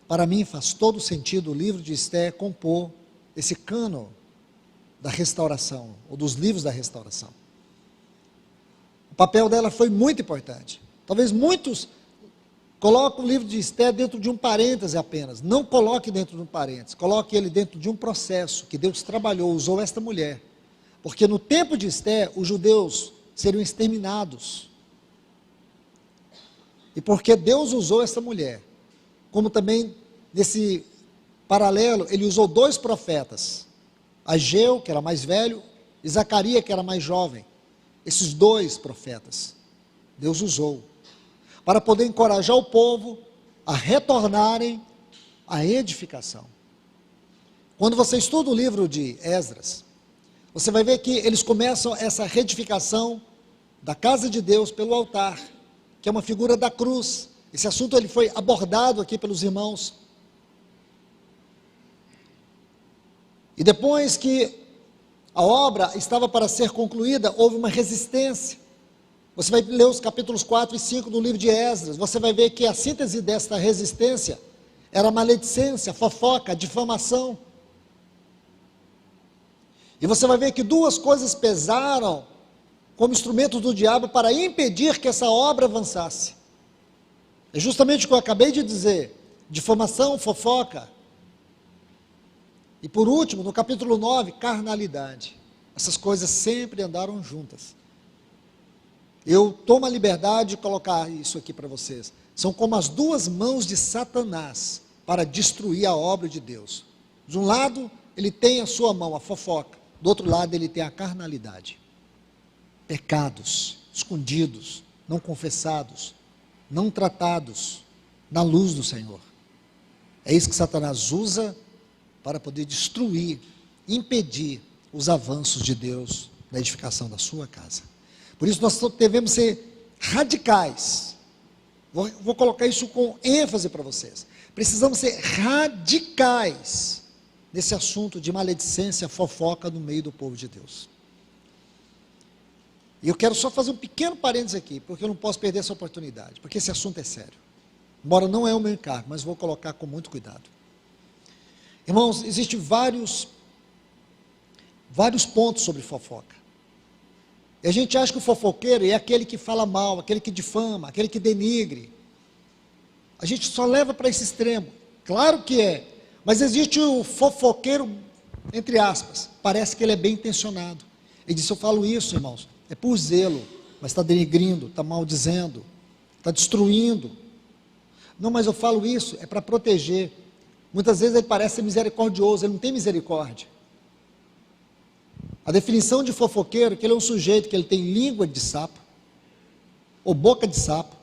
para mim faz todo sentido o livro de Esther compor esse cânon da restauração, ou dos livros da restauração. O papel dela foi muito importante. Talvez muitos coloquem o livro de Esther dentro de um parêntese apenas. Não coloque dentro de um parêntese, coloque ele dentro de um processo que Deus trabalhou, usou esta mulher. Porque no tempo de Esther, os judeus seriam exterminados. E porque Deus usou essa mulher, como também nesse paralelo, ele usou 2 profetas, Ageu, que era mais velho, e Zacarias, que era mais jovem. Esses 2 profetas, Deus usou, para poder encorajar o povo a retornarem à edificação. Quando você estuda o livro de Esdras, você vai ver que eles começam essa reedificação da casa de Deus pelo altar, que é uma figura da cruz. Esse assunto ele foi abordado aqui pelos irmãos. E depois que a obra estava para ser concluída, houve uma resistência. Você vai ler os capítulos 4 e 5 do livro de Esdras, você vai ver que a síntese desta resistência era maledicência, fofoca, difamação. E você vai ver que 2 coisas pesaram como instrumentos do diabo para impedir que essa obra avançasse. É justamente o que eu acabei de dizer: difamação, fofoca. E por último, no capítulo 9, carnalidade. Essas coisas sempre andaram juntas. Eu tomo a liberdade de colocar isso aqui para vocês. São como as 2 mãos de Satanás para destruir a obra de Deus. De um lado, ele tem a sua mão, a fofoca. Do outro lado, ele tem a carnalidade. Pecados escondidos, não confessados, não tratados na luz do Senhor. É isso que Satanás usa para poder destruir, impedir os avanços de Deus na edificação da sua casa. Por isso nós devemos ser radicais. Vou colocar isso com ênfase para vocês. Precisamos ser radicais nesse assunto de maledicência, fofoca no meio do povo de Deus. E eu quero só fazer um pequeno parênteses aqui, porque eu não posso perder essa oportunidade, porque esse assunto é sério. Embora não é o meu encargo, mas vou colocar com muito cuidado. Irmãos, existem vários pontos sobre fofoca. E a gente acha que o fofoqueiro é aquele que fala mal, aquele que difama, aquele que denigre. A gente só leva para esse extremo. Claro que é, mas existe o fofoqueiro, entre aspas, parece que ele é bem intencionado. Ele disse: eu falo isso, irmãos, é por zelo, mas está denigrindo, está maldizendo, está destruindo. Não, mas eu falo isso, é para proteger. Muitas vezes ele parece ser misericordioso, ele não tem misericórdia. A definição de fofoqueiro é que ele é um sujeito que ele tem língua de sapo, ou boca de sapo,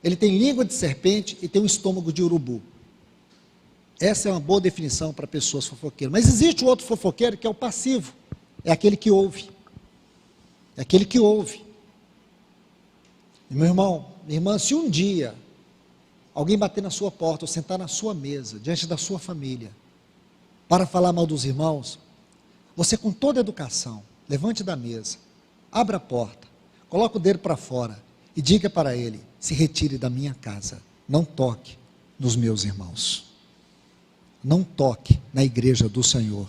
ele tem língua de serpente e tem um estômago de urubu. Essa é uma boa definição para pessoas fofoqueiras. Mas existe um outro fofoqueiro que é o passivo, é aquele que ouve. É aquele que ouve. E meu irmão, minha irmã, se um dia alguém bater na sua porta ou sentar na sua mesa, diante da sua família, para falar mal dos irmãos, você com toda a educação, levante da mesa, abra a porta, coloque o dedo para fora e diga para ele: se retire da minha casa, não toque nos meus irmãos, não toque na igreja do Senhor,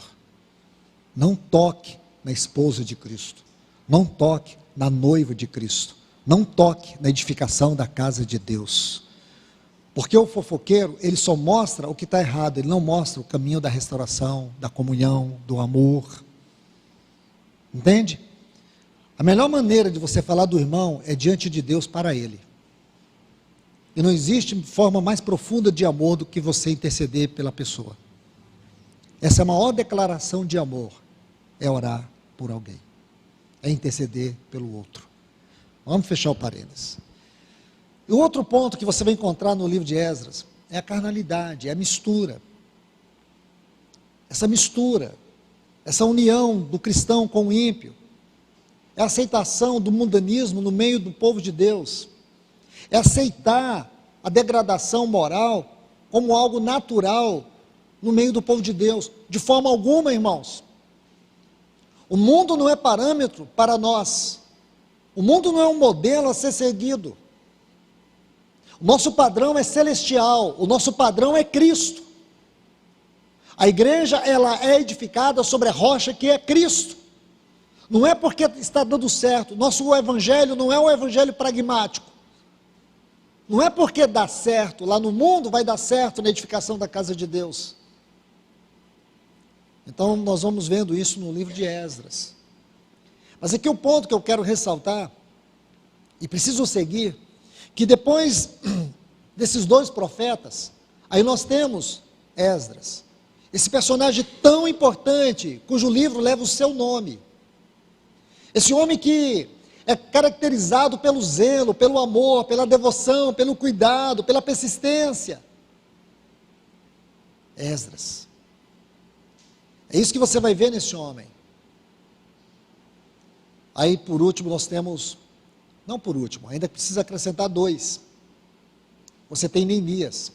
não toque na esposa de Cristo, não toque na noiva de Cristo, não toque na edificação da casa de Deus. Porque o fofoqueiro, ele só mostra o que está errado, ele não mostra o caminho da restauração, da comunhão, do amor. Entende? A melhor maneira de você falar do irmão é diante de Deus para ele. E não existe forma mais profunda de amor do que você interceder pela pessoa. Essa é a maior declaração de amor, é orar por alguém, é interceder pelo outro. Vamos fechar o parênteses. E o outro ponto que você vai encontrar no livro de Esdras é a carnalidade, é a mistura. Essa mistura, essa união do cristão com o ímpio, é a aceitação do mundanismo no meio do povo de Deus, é aceitar a degradação moral como algo natural no meio do povo de Deus. De forma alguma, irmãos, o mundo não é parâmetro para nós, o mundo não é um modelo a ser seguido. Nosso padrão é celestial, o nosso padrão é Cristo. A igreja, ela é edificada sobre a rocha que é Cristo. Não é porque está dando certo. Nosso evangelho não é um evangelho pragmático. Não é porque dá certo, lá no mundo vai dar certo na edificação da casa de Deus. Então nós vamos vendo isso no livro de Esdras. Mas aqui o ponto que eu quero ressaltar, e preciso seguir, que depois desses dois profetas, aí nós temos Esdras, esse personagem tão importante, cujo livro leva o seu nome. Esse homem que é caracterizado pelo zelo, pelo amor, pela devoção, pelo cuidado, pela persistência. Esdras. É isso que você vai ver nesse homem. Aí por último nós temos, não por último, ainda precisa acrescentar dois. Você tem Neemias.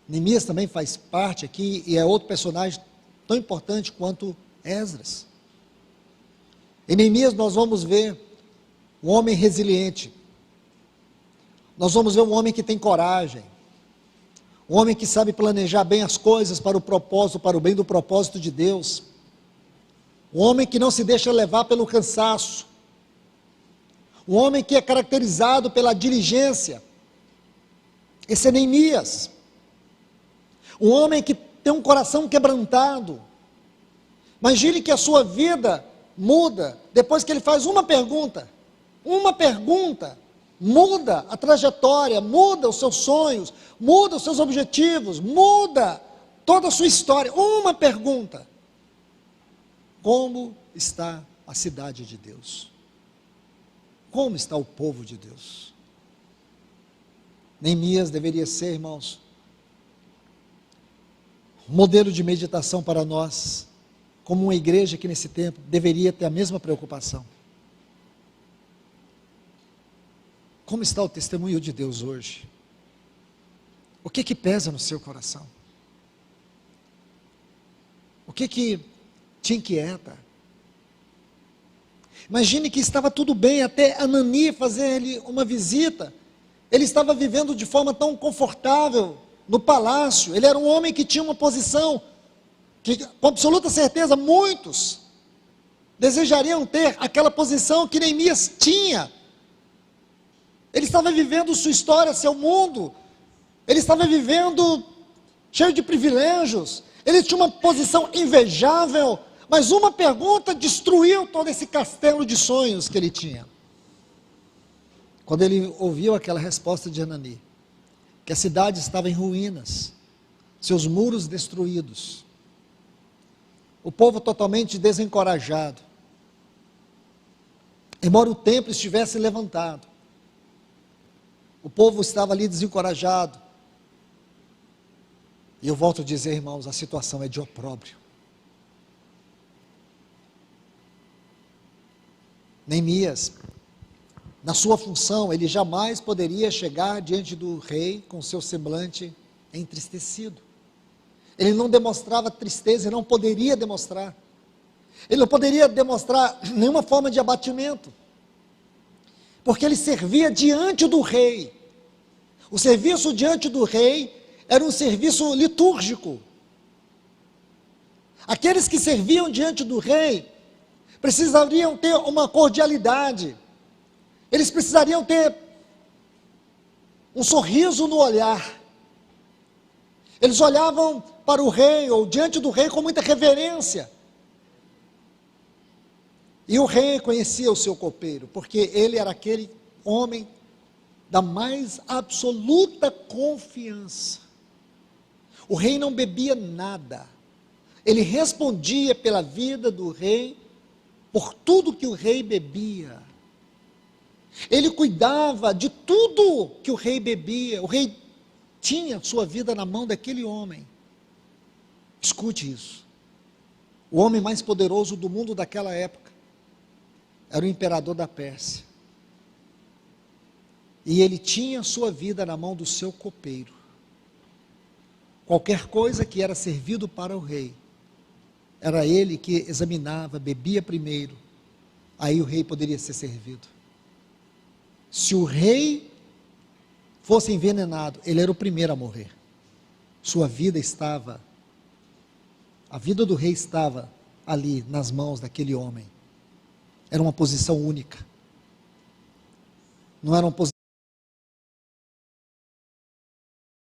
Neemias também faz parte aqui e é outro personagem tão importante quanto Esdras. Em Neemias nós vamos ver um homem resiliente. Nós vamos ver um homem que tem coragem. Um homem que sabe planejar bem as coisas para o propósito, para o bem do propósito de Deus. Um homem que não se deixa levar pelo cansaço. Um homem que é caracterizado pela diligência. Esse é Neemias. Um homem que tem um coração quebrantado. Imagine que a sua vida muda depois que ele faz uma pergunta. Uma pergunta muda a trajetória, muda os seus sonhos, muda os seus objetivos, muda toda a sua história. Uma pergunta: como está a cidade de Deus? Como está o povo de Deus? Neemias deveria ser, irmãos, um modelo de meditação para nós, como uma igreja que nesse tempo deveria ter a mesma preocupação. Como está o testemunho de Deus hoje? O que pesa no seu coração? O que te inquieta? Imagine que estava tudo bem até Anani fazer-lhe uma visita. Ele estava vivendo de forma tão confortável no palácio. Ele era um homem que tinha uma posição que, com absoluta certeza, muitos desejariam ter aquela posição que Neemias tinha. Ele estava vivendo sua história, seu mundo. Ele estava vivendo cheio de privilégios. Ele tinha uma posição invejável. Mas uma pergunta destruiu todo esse castelo de sonhos que ele tinha. Quando ele ouviu aquela resposta de Anani, que a cidade estava em ruínas, seus muros destruídos, o povo totalmente desencorajado, embora o templo estivesse levantado, o povo estava ali desencorajado. E eu volto a dizer, irmãos, a situação é de opróbrio. Neemias, na sua função, ele jamais poderia chegar diante do rei com seu semblante entristecido. Ele não demonstrava tristeza, ele não poderia demonstrar. Ele não poderia demonstrar nenhuma forma de abatimento, porque ele servia diante do rei. O serviço diante do rei era um serviço litúrgico. Aqueles que serviam diante do rei precisariam ter uma cordialidade, eles precisariam ter um sorriso no olhar. Eles olhavam para o rei, ou diante do rei, com muita reverência. E o rei conhecia o seu copeiro, porque ele era aquele homem da mais absoluta confiança. O rei não bebia nada. Ele respondia pela vida do rei, por tudo que o rei bebia. Ele cuidava de tudo que o rei bebia. O rei tinha sua vida na mão daquele homem. Escute isso. O homem mais poderoso do mundo daquela época era o imperador da Pérsia. E ele tinha sua vida na mão do seu copeiro. Qualquer coisa que era servido para o rei, era ele que examinava, bebia primeiro, aí o rei poderia ser servido. Se o rei fosse envenenado, ele era o primeiro a morrer. Sua vida estava, a vida do rei estava ali nas mãos daquele homem. Era uma posição única. Não era uma posição